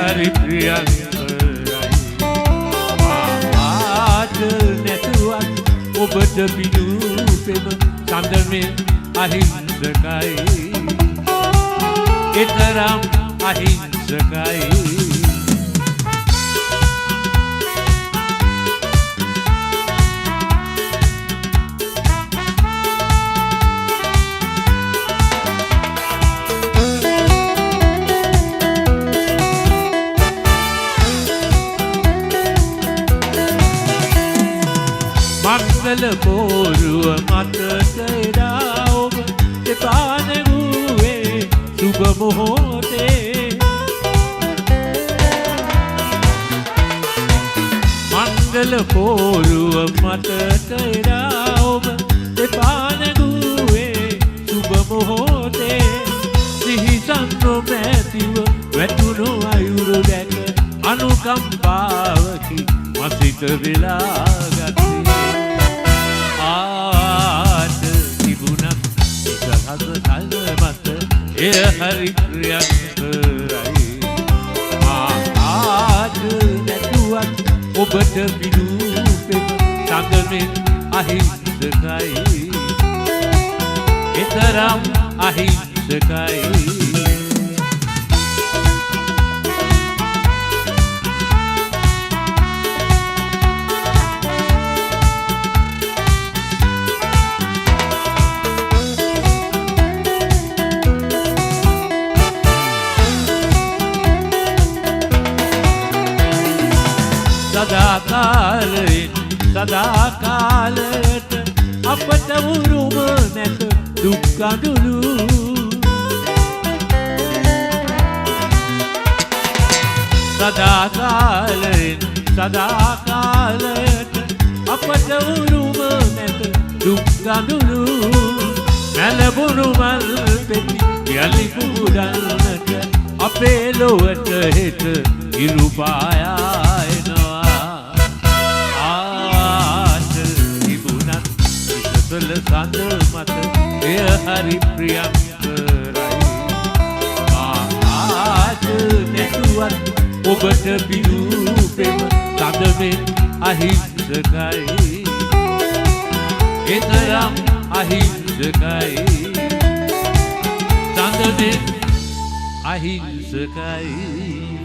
හරි ප්‍රියංකරයි ආට නැතුවත් ඔබට පිදූ පෙම සඳමෙන් අහිංසකයි එතරම් අහිංසකයි මංගල පෝරුව මතක එදා ඔබ එපා නැගුවේ සුබ මොහොතේ මංගල පෝරුව මතක එදා ඔබ එපා නැගුවේ සුබ මොහොතේ සිහිසන් නොමැතිව වැටුණු අයුරු දැක අනුකම්පාවකි මසිත වෙලා ගත්තේ ආට තිබුණත් එකහස කල්ද මත එය හරි ප්‍රියංකරයි ආට නැතුවත් ඔබට පිදූ පෙම සඳමෙන් අහිංසකයි එතරම් අහිංසකයි සදාකාලයට අපට උරුම නැත දුක් කඳුළු සදාකාලයට අපට උරුම නැත දුක් කඳුළු මැලබුණු මල් පෙති යලි කුඩන්නට අපේ ලොවට හෙට ඉරුපායා සඳ මත එය හරි ප්‍රියංකරයි ආට නැතුවත් ඔබට පිදූ පෙම සඳමෙන් අහිංසකයි එතරම් අහිංසකයි සඳමෙන් අහිංසකයි